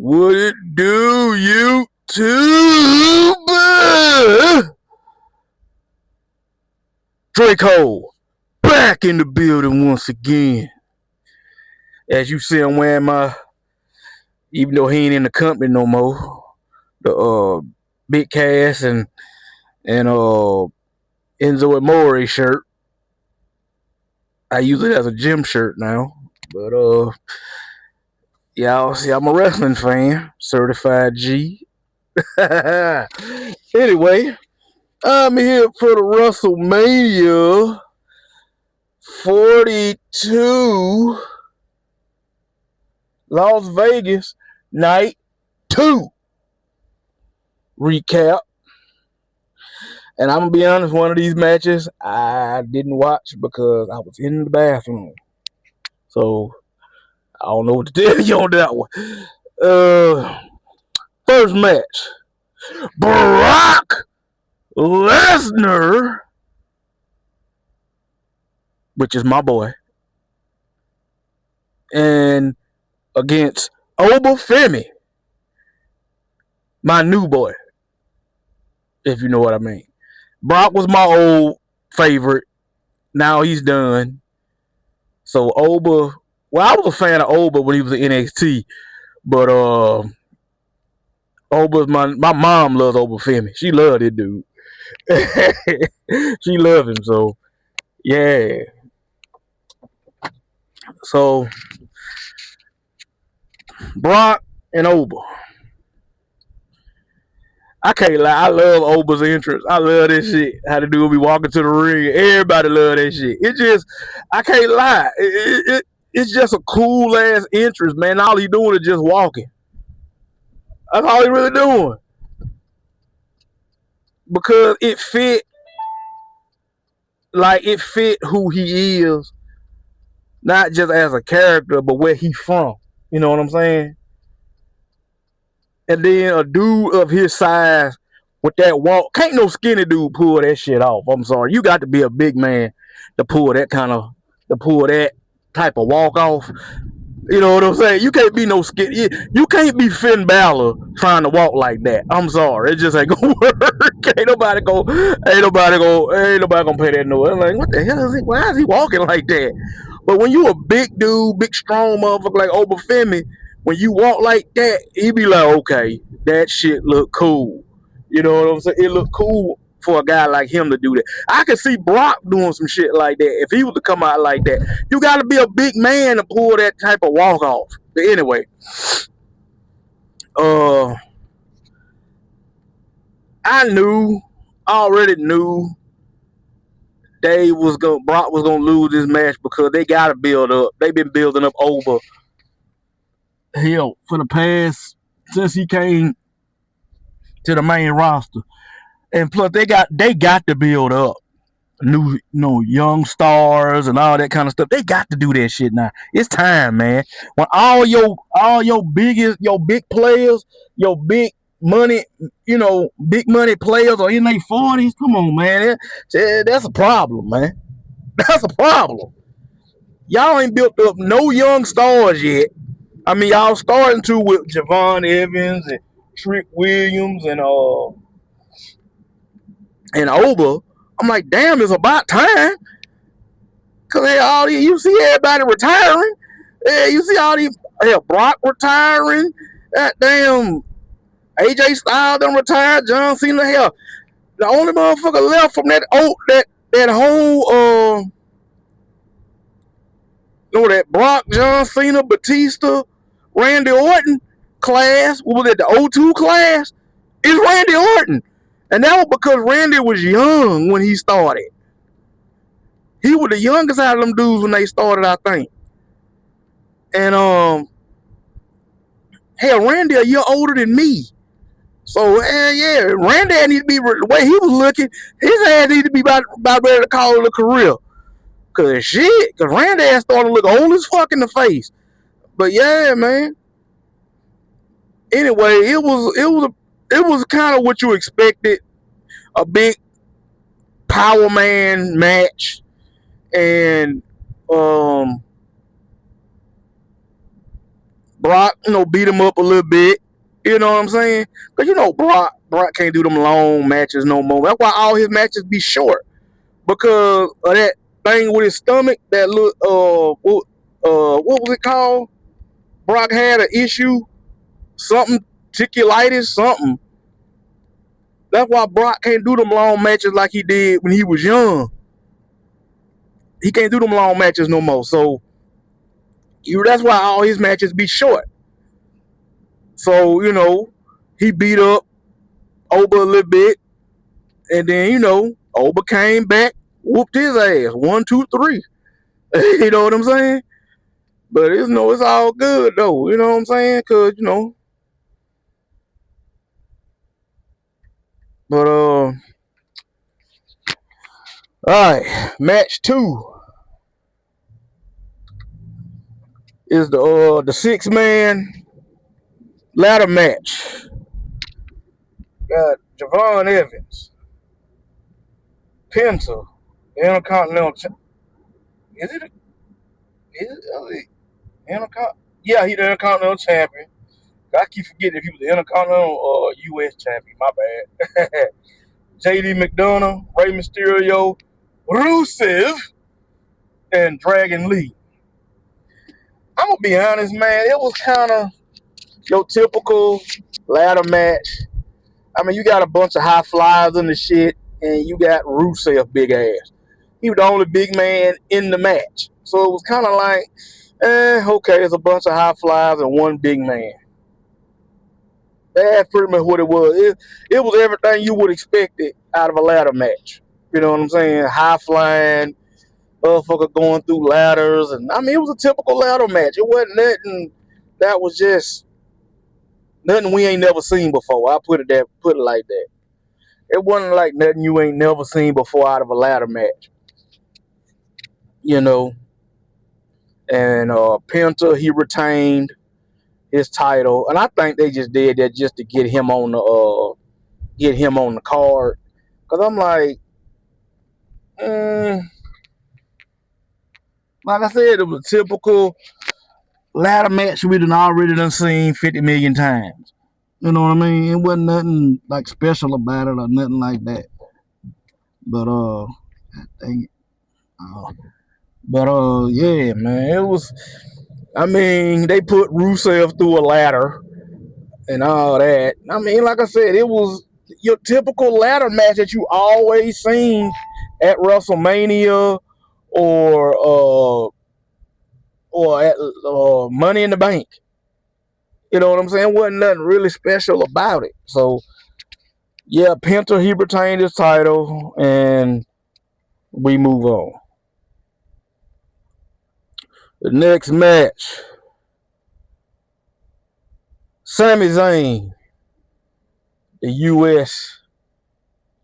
What it do, YouTube? Draco, back in the building once again. As you see, I'm wearing my, even though he ain't in the company no more, the Big Cass and Enzo Amore shirt. I use it as a gym shirt now, but y'all see, I'm a wrestling fan, certified G. Anyway, I'm here for the WrestleMania 42 Las Vegas Night 2 recap. And I'm going to be honest, one of these matches I didn't watch because I was in the bathroom. So, I don't know what to tell you on that one. First match, Brock Lesnar, which is my boy, and against Obafemi, my new boy, if you know what I mean. Brock was my old favorite. Now he's done. So Oba, well, I was a fan of Oba when he was in NXT, but Oba's my mom loves Obafemi. She loved it, dude. She loved him, so yeah. So Brock and Oba. I can't lie, I love Oba's entrance. I love this shit. How to do be walking to the ring. Everybody love that shit. It just, I can't lie. It's just a cool ass entrance, man. All he doing is just walking. That's all he really doing. Because it fit, like it fit who he is, not just as a character, but where he from. You know what I'm saying? And then a dude of his size with that walk, can't no skinny dude pull that shit off. I'm sorry. You got to be a big man to pull that type of walk off. You know what I'm saying? You can't be no skinny. You can't be Finn Balor trying to walk like that. I'm sorry. It just ain't gonna work. Ain't nobody gonna pay that no. I'm like, what the hell is he? Why is he walking like that? But when you a big dude, big strong motherfucker like Obafemi, when you walk like that, he be like, okay, that shit look cool. You know what I'm saying? It look cool for a guy like him to do that. I could see Brock doing some shit like that. If he was to come out like that, you got to be a big man to pull that type of walk off. But anyway, I already knew Brock was gonna lose this match because they got to build up. They've been building up over hell for the past since he came to the main roster, and plus they got to build up new, young stars and all that kind of stuff. They got to do that shit now. It's time, man. When all your big players, your big money, big money players are in their 40s. Come on, man. That's a problem, man. That's a problem. Y'all ain't built up no young stars yet. I mean, y'all starting to with Javon Evans and Trick Williams and Oba. I'm like, damn, it's about time. Cause you see everybody retiring. Yeah, you see all these Brock retiring. That damn AJ Styles done retired. John Cena, hell, the only motherfucker left from that whole that Brock, John Cena, Batista, Randy Orton class. What was it? The 02 class is Randy Orton, and that was because Randy was young when he started. He was the youngest out of them dudes when they started, I think. And Randy a year older than me. So yeah, Randy need to be the way he was looking. His ass need to be about ready to call it a career. Cause Randy ass started to look old as fuck in the face. But yeah, man. Anyway, it was kind of what you expected. A big power man match, and Brock, beat him up a little bit. You know what I'm saying? Because Brock can't do them long matches no more. That's why all his matches be short, because of that thing with his stomach. That look, what was it called? Brock had an issue, something ticulitis, something. That's why Brock can't do them long matches like he did when he was young. He can't do them long matches no more. So that's why all his matches be short. So he beat up Oba a little bit, and then Oba came back, whooped his ass 1, 2, 3. You know what I'm saying? But it's all good though. You know what I'm saying? Cause But all right, match 2 is the 6-man ladder match. Got Javon Evans, Penta, the Intercontinental. Is it? Intercontinental? Yeah, he's the Intercontinental champion. I keep forgetting if he was the Intercontinental or U.S. champion. My bad. J.D. McDonough, Rey Mysterio, Rusev, and Dragon Lee. I'm gonna be honest, man. It was kind of your typical ladder match. I mean, you got a bunch of high flyers in the shit, and you got Rusev big ass. He was the only big man in the match, so it was kind of like, okay, it's a bunch of high flyers and one big man. That's pretty much what it was. It was everything you would expect it out of a ladder match. You know what I'm saying? High flying, motherfucker going through ladders, and I mean, it was a typical ladder match. It wasn't nothing that was just nothing we ain't never seen before. I put it like that. It wasn't like nothing you ain't never seen before out of a ladder match. And Penta, he retained his title, and I think they just did that just to get him on the card. Cause I'm like I said, it was a typical ladder match we already seen 50 million times. You know what I mean? It wasn't nothing like special about it or nothing like that. But dang it. Yeah, man, it was. I mean, they put Rusev through a ladder and all that. I mean, like I said, it was your typical ladder match that you always seen at WrestleMania or at Money in the Bank. You know what I'm saying? Wasn't nothing really special about it. So yeah, Penta, he retained his title, and we move on. The next match, Sami Zayn, the U.S.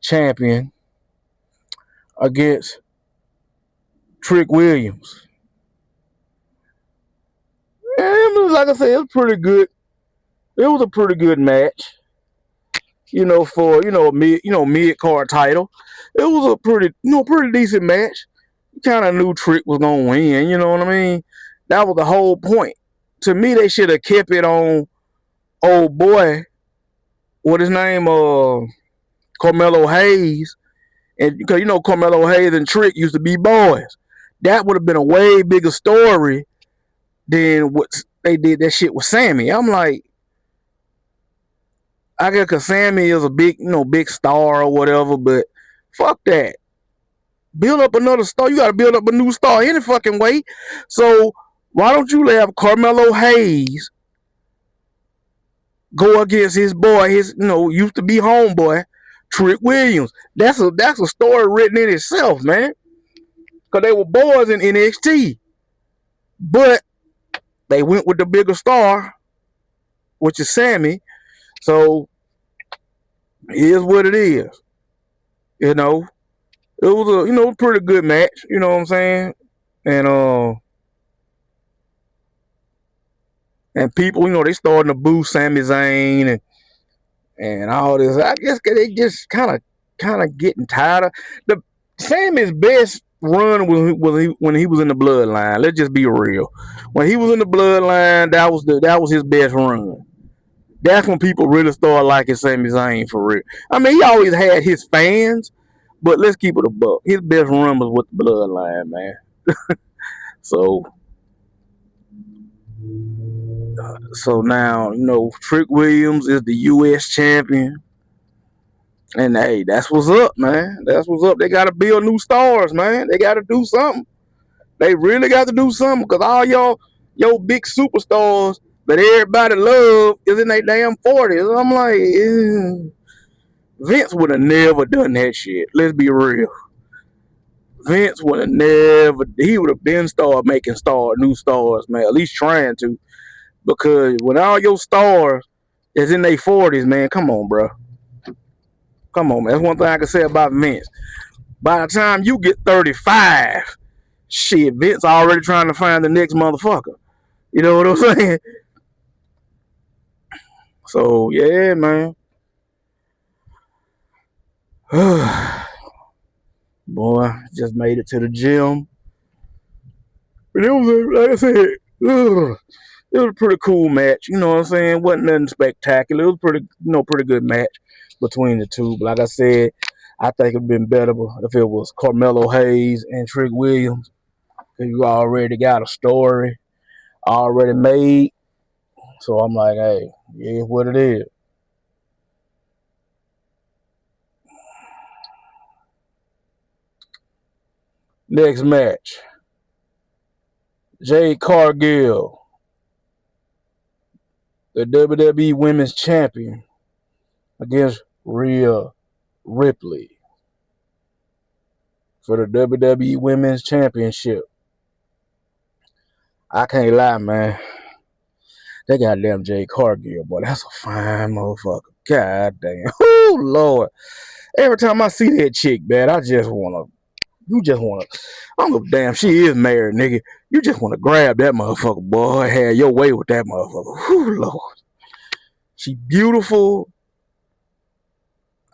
champion, against Trick Williams. And like I said, it was pretty good. It was a pretty good match. For mid card title. It was a pretty decent match. You kind of knew Trick was gonna win. You know what I mean? That was the whole point. To me, they should have kept it on old boy. What his name? Carmelo Hayes. And because Carmelo Hayes and Trick used to be boys. That would have been a way bigger story than what they did that shit with Sammy. I'm like, I guess because Sammy is a big star or whatever, but fuck that. Build up another star. You got to build up a new star any fucking way. So why don't you have Carmelo Hayes go against his boy, his used to be homeboy, Trick Williams? That's a story written in itself, man. Because they were boys in NXT, but they went with the bigger star, which is Sammy. So it is what it is. It was a pretty good match. You know what I'm saying? And people, they starting to boo Sami Zayn and all this. I guess they just kind of getting tired of the Sammy's best run when he was in the bloodline. Let's just be real. When he was in the bloodline, that was his best run. That's when people really started liking Sami Zayn for real. I mean, he always had his fans, but let's keep it a buck. His best run was with the bloodline, man. So now, Trick Williams is the U.S. champion. And hey, that's what's up, man. That's what's up. They got to build new stars, man. They got to do something. They really got to do something because all your big superstars that everybody love is in their damn 40s. I'm like, Vince would have never done that shit. Let's be real. Vince would have never. He would have been making new stars, man. At least trying to. Because when all your stars is in their 40s, man, come on, bro. Come on, man. That's one thing I can say about Vince. By the time you get 35, shit, Vince already trying to find the next motherfucker. You know what I'm saying? So, yeah, man. Boy, just made it to the gym. But it was, like I said, it was a pretty cool match. You know what I'm saying? Wasn't nothing spectacular. It was pretty good match between the two. But like I said, I think it'd been better if it was Carmelo Hayes and Trick Williams. Because you already got a story already made. So I'm like, hey, yeah, what it is. Next match. Jade Cargill, the WWE Women's Champion, against Rhea Ripley for the WWE Women's Championship. I can't lie, man. That goddamn Jade Cargill, boy, that's a fine motherfucker. God damn. Oh, Lord. Every time I see that chick, man, I just want to. I don't give a damn. She is married, nigga. You just want to grab that motherfucker, boy. Have your way with that motherfucker. Whew, Lord. She beautiful.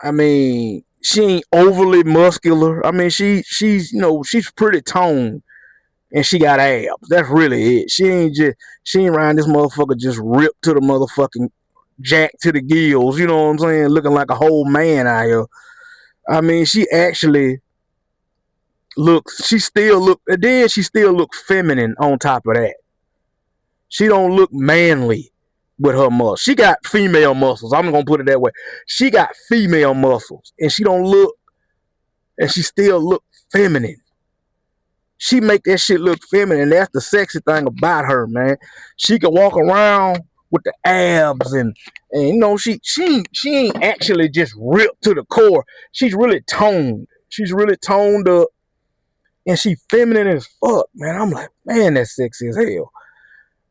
I mean, she ain't overly muscular. I mean, she's pretty toned and she got abs. That's really it. She ain't around this motherfucker just ripped to the motherfucking jack to the gills. You know what I'm saying? Looking like a whole man out here. I mean, she actually she still look feminine on top of that. She don't look manly with her muscles. She got female muscles. I'm gonna put it that way. She got female muscles, and she still look feminine. She make that shit look feminine. That's the sexy thing about her, man. She can walk around with the abs and she ain't actually just ripped to the core. She's really toned. She's really toned up. And she feminine as fuck, man. I'm like, man, that's sexy as hell.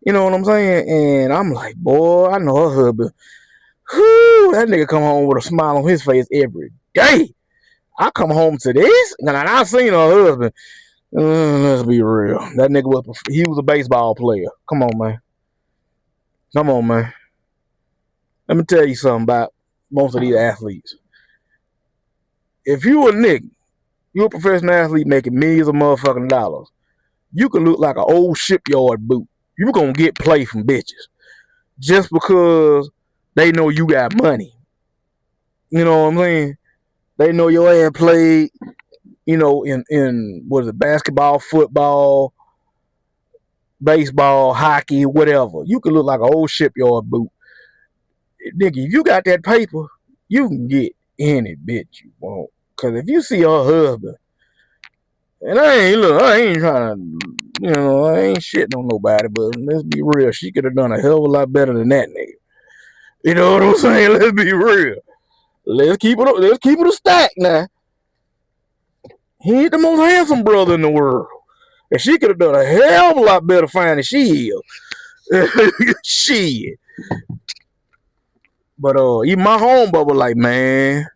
You know what I'm saying? And I'm like, boy, I know her husband. Whew, that nigga come home with a smile on his face every day. I come home to this, and I seen her husband. Let's be real. That nigga was a baseball player. Come on, man. Come on, man. Let me tell you something about most of these athletes. If you a nigga, you a professional athlete making millions of motherfucking dollars, you can look like an old shipyard boot. You gonna get play from bitches just because they know you got money. You know what I'm saying? They know your ass played, in what is it, basketball, football, baseball, hockey, whatever. You can look like an old shipyard boot. Nigga, if you got that paper, you can get any bitch you want. Cause if you see her husband, and I ain't trying to, I ain't shitting on nobody, but let's be real, she could have done a hell of a lot better than that nigga. You know what I'm saying? Let's be real. Let's keep it a stack now. He ain't the most handsome brother in the world. And she could have done a hell of a lot better finding she is. Shit. But even my home bubble like, man.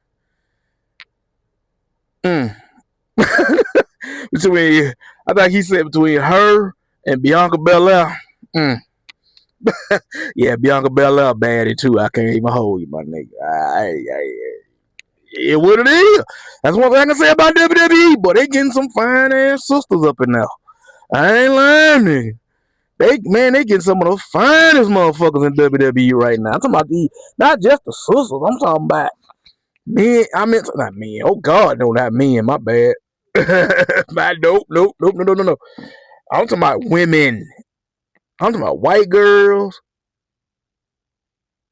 Between, I think he said between her and Bianca Belair. Yeah, Bianca Belair baddie too. I can't even hold you, my nigga. it what it is. That's one thing I can say about WWE, but they getting some fine ass sisters up in there. I ain't lying to you. They getting some of the finest motherfuckers in WWE right now. I'm talking about not just the sisters. I'm talking about men. I meant not men. Oh God, no, not men. My bad. Nope. No. I'm talking about women. I'm talking about white girls,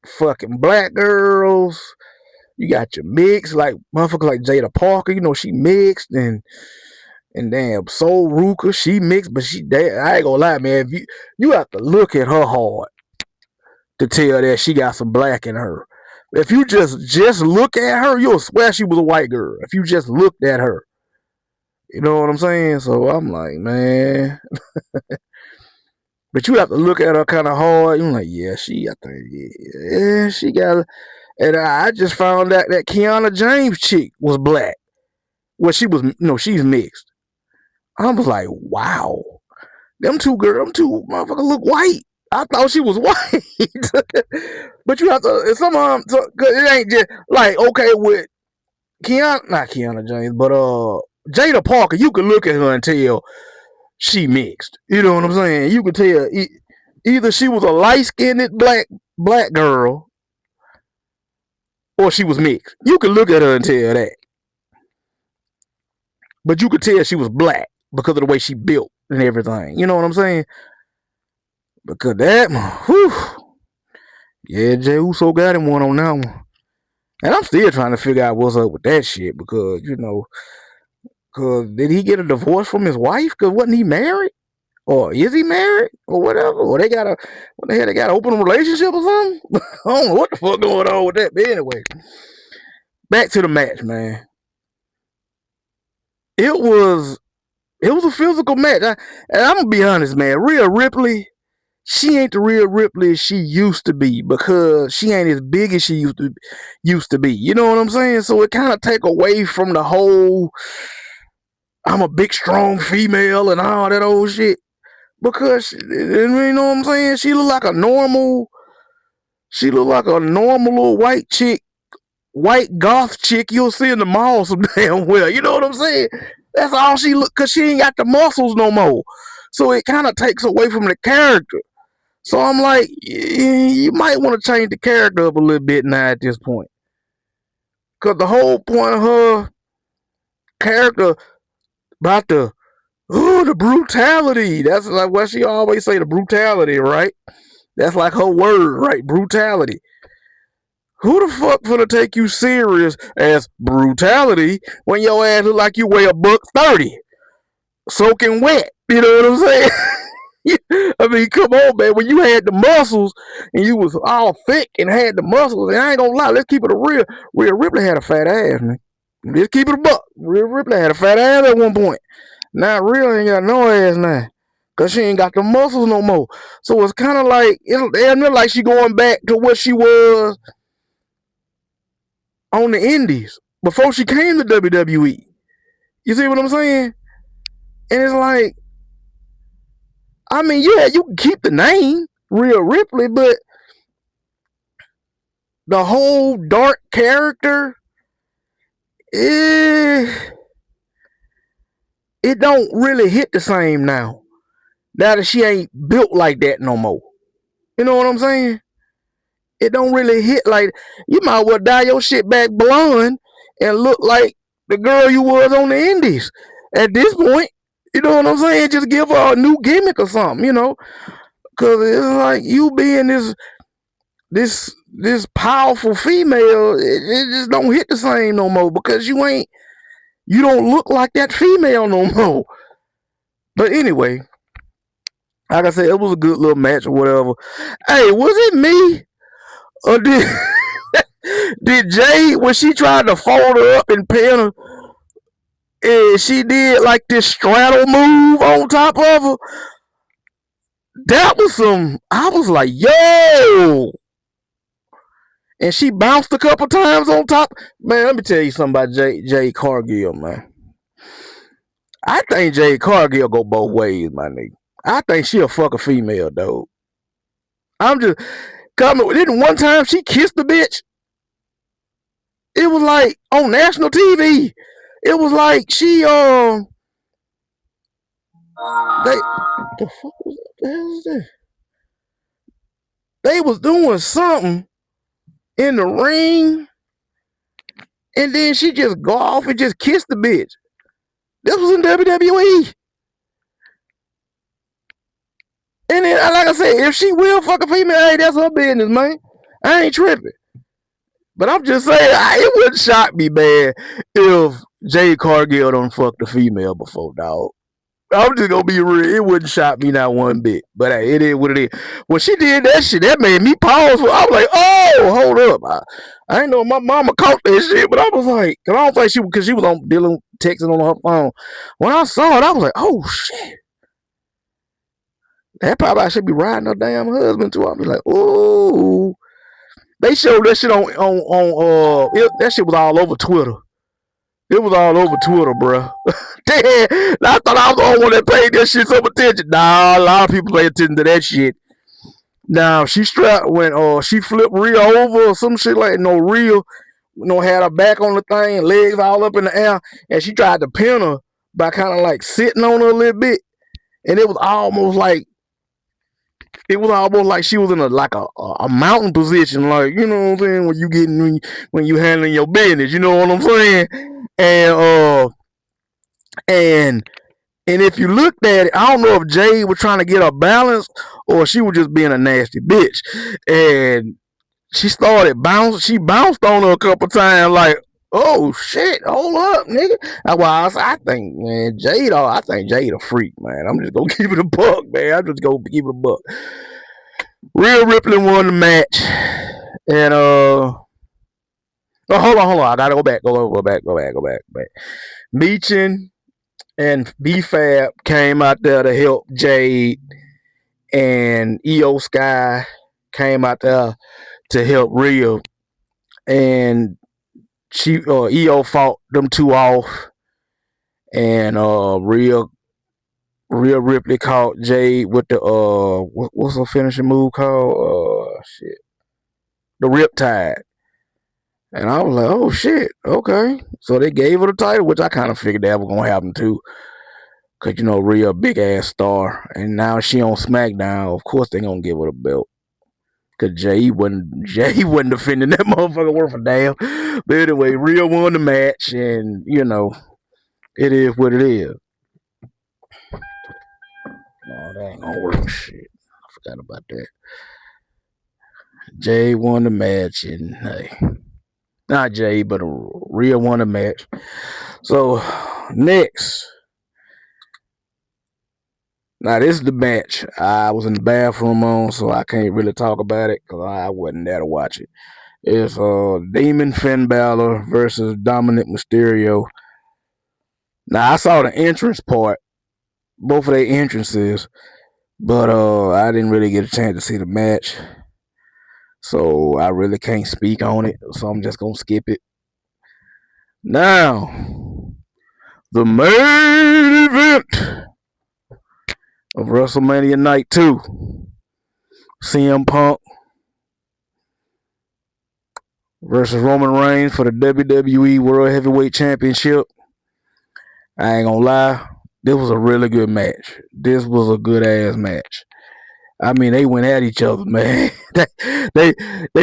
fucking black girls. You got your mix, like motherfuckers like Jada Parker. You know she mixed, and damn Soul Ruka, she mixed, but I ain't gonna lie, man. If you have to look at her hard to tell that she got some black in her. If you just look at her, you'll swear she was a white girl. If you just looked at her, you know what I'm saying? So I'm like, man. But you have to look at her kind of hard. You're like, yeah, she got. And I just found out that Kiana James chick was black. Well, she's mixed. I was like, wow, them two motherfuckers look white. I thought she was white. But you have to, cause it ain't just like, okay, with not Kiana James, but Jada Parker, you can look at her and tell she mixed. You know what I'm saying? You could tell either she was a light-skinned black girl or she was mixed. You could look at her and tell that. But you could tell she was black because of the way she built and everything. You know what I'm saying? Because that, whew, yeah, Jey Uso got him one on that one. And I'm still trying to figure out what's up with that shit because, because did he get a divorce from his wife? Because wasn't he married? Or is he married? Or whatever? Or they got an open relationship or something? I don't know what the fuck going on with that. But anyway, back to the match, man. It was a physical match. And I'm going to be honest, man. Rhea Ripley, she ain't the Rhea Ripley she used to be because she ain't as big as she used to be. You know what I'm saying? So it kind of take away from the whole I'm a big strong female and all that old shit. Because you know what I'm saying? She look like a normal little white chick, white goth chick you'll see in the mall some damn well. You know what I'm saying? That's all she look, cause she ain't got the muscles no more. So it kind of takes away from the character. So I'm like, you might want to change the character up a little bit now at this point. Cause the whole point of her character about the brutality. That's like what she always say, the brutality, right? That's like her word, right? Brutality. Who the fuck gonna take you serious as brutality when your ass look like you weigh $130, soaking wet? You know what I'm saying? I mean, come on, man. When you had the muscles and you was all thick and had the muscles, and I ain't gonna lie, let's keep it real. Rhea Ripley had a fat ass, man. Let's keep it a buck. Rhea Ripley had a fat ass at one point. Now Rhea ain't got no ass now. Cause she ain't got the muscles no more. So it's kind of like, it's like she going back to what she was on the indies before she came to WWE. You see what I'm saying? And it's like, I mean, yeah, you can keep the name Rhea Ripley, but the whole dark character, it don't really hit the same now. Now that she ain't built like that no more. You know what I'm saying? It don't really hit like, you might well dye your shit back blonde and look like the girl you was on the indies at this point. You know what I'm saying? Just give her a new gimmick or something, because it's like you being this powerful female, it just don't hit the same no more because you don't look like that female no more. But anyway, like I said, it was a good little match or whatever. Hey, was it me or did Jay, when she tried to fold her up and pin her, and she did like this straddle move on top of her? That was I was like, yo. And she bounced a couple times on top. Man, let me tell you something about Jade Cargill, man. I think Jade Cargill go both ways, my nigga. I think she a fucking female, though. I'm just coming. Didn't one time she kissed the bitch? It was like on national TV. It was like she the fuck was that? The hell is that? They was doing something in the ring, and then she just go off and just kiss the bitch. This was in WWE. And then, like I said, if she will fuck a female, hey, that's her business, man. I ain't tripping. But I'm just saying, it wouldn't shock me, man, if Jade Cargill done fucked a female before, dog. I'm just gonna be real. It wouldn't shock me not one bit. But hey, it is what it is. When she did that shit, that made me pause. I was like, oh, hold up. I ain't know my mama caught that shit, but I was like, cause I don't think because she was on dealing texting on her phone. When I saw it, I was like, oh shit. That probably I should be riding her damn husband too. I'll be like, oh. They showed that shit on that shit was all over Twitter. It was all over Twitter, bro. Damn, I thought I was the only one that paid that shit some attention. Nah, a lot of people pay attention to that shit. Now she strapped when she flipped Rhea over or some shit like Rhea, had her back on the thing, legs all up in the air, and she tried to pin her by kind of like sitting on her a little bit, and it was almost like she was in a mountain position, like, you know what I'm saying, when you handling your business, you know what I'm saying? And if you looked at it, I don't know if Jade was trying to get her balance or she was just being a nasty bitch. And she started bouncing. She bounced on her a couple times, like, oh shit, hold up, nigga. That's why I think, man, I think Jade a freak, man. I'm just gonna keep it a buck, man. I'm just gonna keep it a buck. Rhea Ripley won the match, and hold on, I gotta go back. Meechin and B-Fab came out there to help Jade, and Io Sky came out there to help Rhea, and Io fought them two off, and Rhea Ripley caught Jade with the what's her finishing move called? The Riptide. And I was like, oh shit, okay. So they gave her the title, which I kind of figured that was gonna happen too. Cause Rhea, big ass star, and now she on SmackDown. Of course they gonna give her the belt. Cause Jay wasn't defending that motherfucker worth a damn. But anyway, Rhea won the match, and it is what it is. Oh, that ain't gonna work. Shit, I forgot about that. Jay won the match, and hey, not Jay, but Rhea won the match. So next. Now this is the match I was in the bathroom on, so I can't really talk about it because I wasn't there to watch it. It's Demon Finn Balor versus Dominic Mysterio. Now I saw the entrance part, both of their entrances, but I didn't really get a chance to see the match, so I really can't speak on it. So I'm just gonna skip it. Now, the main event of WrestleMania Night 2. CM Punk versus Roman Reigns for the WWE World Heavyweight Championship. I ain't gonna lie, this was a really good match. This was a good ass match. I mean, they went at each other, man. they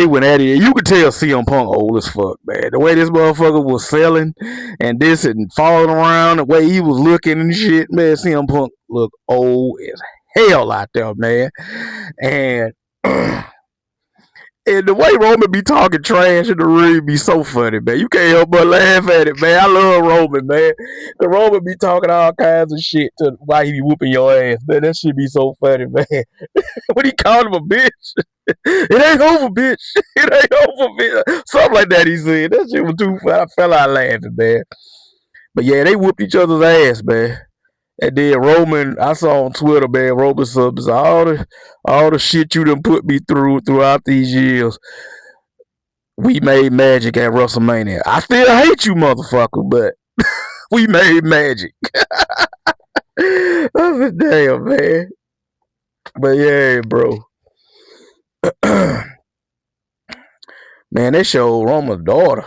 went at it. You could tell CM Punk old as fuck, man. The way this motherfucker was selling and this and falling around, the way he was looking and shit, man. CM Punk looked old as hell out there, man. And and the way Roman be talking trash in the ring be so funny, man. You can't help but laugh at it, man. I love Roman, man. The Roman be talking all kinds of shit to why he be whooping your ass, man. That shit be so funny, man. When he called him a bitch, it ain't over, bitch. It ain't over, bitch. Something like that he said. That shit was too funny. I fell out laughing, man. But yeah, they whooped each other's ass, man. And then Roman, I saw on Twitter, man, Roman subs all the shit you done put me throughout these years. We made magic at WrestleMania. I still hate you, motherfucker, but we made magic. That's a damn, man. But yeah, bro. Man, they showed Roman's daughter.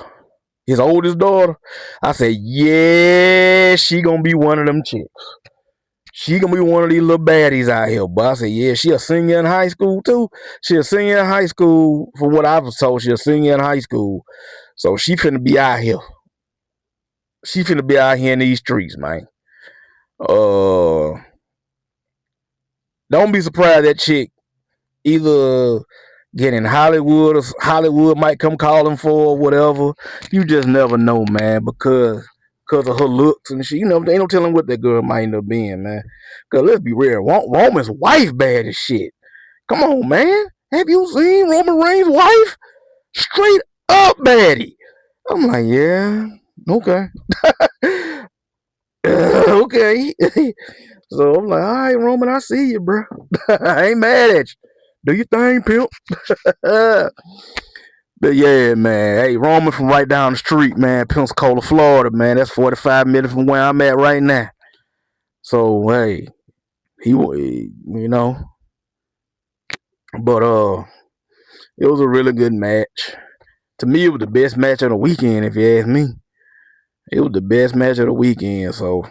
his oldest daughter. I said, yeah, she gonna be one of them chicks. She gonna be one of these little baddies out here. But I said, yeah, she a senior in high school too. She a senior in high school. From what I was told, she a senior in high school. So she finna be out here. She finna be out here in these streets, man. Don't be surprised that chick either get in Hollywood or Hollywood might come calling for or whatever. You just never know, man, because of her looks and shit. You know, they don't tell them what that girl might end up being, man. Because let's be real, Roman's wife bad as shit. Come on, man. Have you seen Roman Reigns' wife? Straight up baddie. I'm like, yeah, okay. Okay. So I'm like, all right, Roman, I see you, bro. I ain't mad at you. Do your thing, pimp. But yeah, man. Hey, Roman from right down the street, man. Pensacola, Florida, man. That's 45 minutes from where I'm at right now. So, hey, you know. But it was a really good match. To me, it was the best match of the weekend, if you ask me. It was the best match of the weekend, so.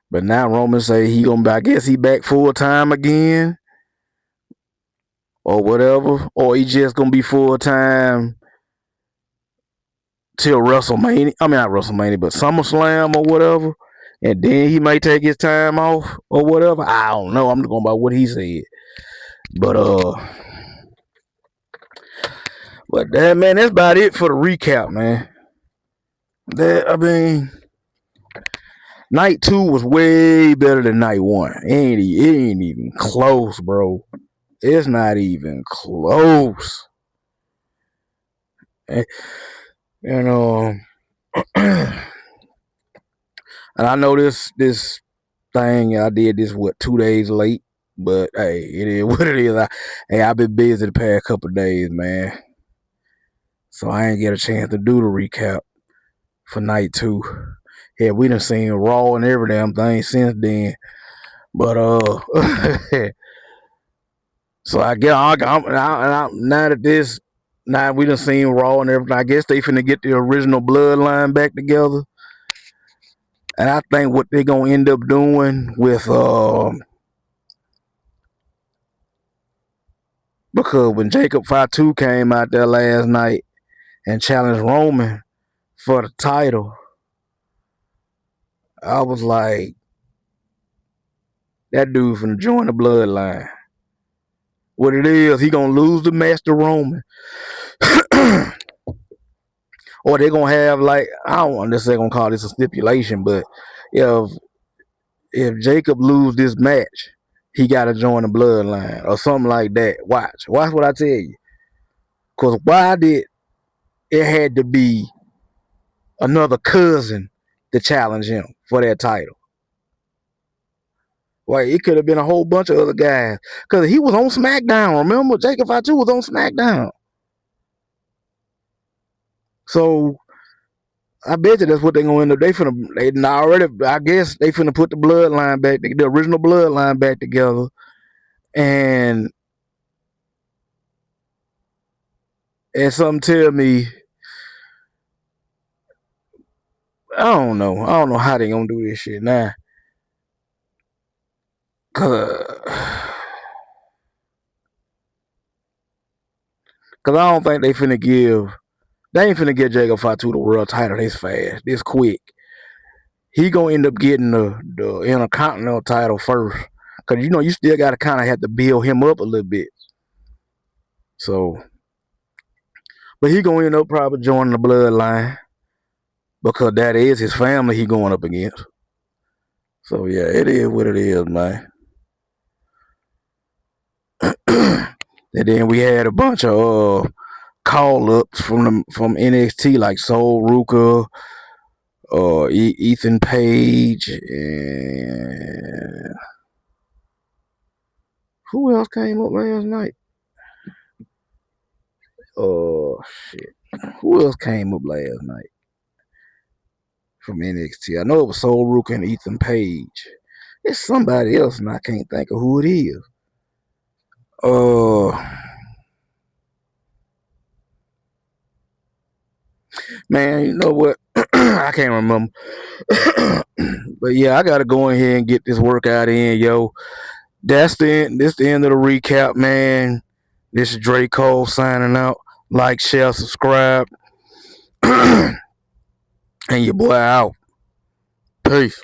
But now Roman say he gonna be, I guess he back full time again. Or whatever. Or he just gonna be full time till WrestleMania. I mean not WrestleMania, but SummerSlam or whatever. And then he may take his time off or whatever. I don't know. I'm going by what he said. But that, man, that's about it for the recap, man. I mean, night 2 was way better than night 1. It ain't even close, bro. It's not even close. And, and I know this thing I did this 2 days late, but hey, it is what it is. I've been busy the past couple of days, man. So I ain't get a chance to do the recap for night 2. Yeah, we done seen Raw and every damn thing since then. But so I guess now we done seen Raw and everything. I guess they finna get the original bloodline back together. And I think what they're gonna end up doing with because when Jacob Fatu came out there last night and challenged Roman for the title, I was like, that dude finna join the bloodline. What it is, he gonna lose the match to Roman. Or they gonna have like, I don't want to say gonna call this a stipulation, but if Jacob lose this match, he gotta join the bloodline or something like that. Watch what I tell you. Cause why did it had to be another cousin to challenge him for that title? Like, it could have been a whole bunch of other guys. Cause he was on SmackDown. Remember, Jacob Fatu was on SmackDown. So I bet you that's what they're gonna end up. I guess they finna put the bloodline back, the original bloodline back together. And something tell me, I don't know how they gonna do this shit now. Cause I don't think they ain't finna give Jacob Fatu the world title this fast, this quick. He gonna end up getting the Intercontinental title first. Cause you still gotta kind of have to build him up a little bit. So, but he gonna end up probably joining the bloodline because that is his family he going up against. So yeah, it is what it is, man. And then we had a bunch of call ups from NXT like Sol Ruka, Ethan Page, and who else came up last night? Oh shit, who else came up last night from NXT? I know it was Sol Ruka and Ethan Page. It's somebody else, and I can't think of who it is. Man, you know what? I can't remember. But yeah, I gotta go in here and get this workout in, yo. That's the end. This the end of the recap, man. This is Dre Cole signing out. Like, share, subscribe, and your boy out. Peace.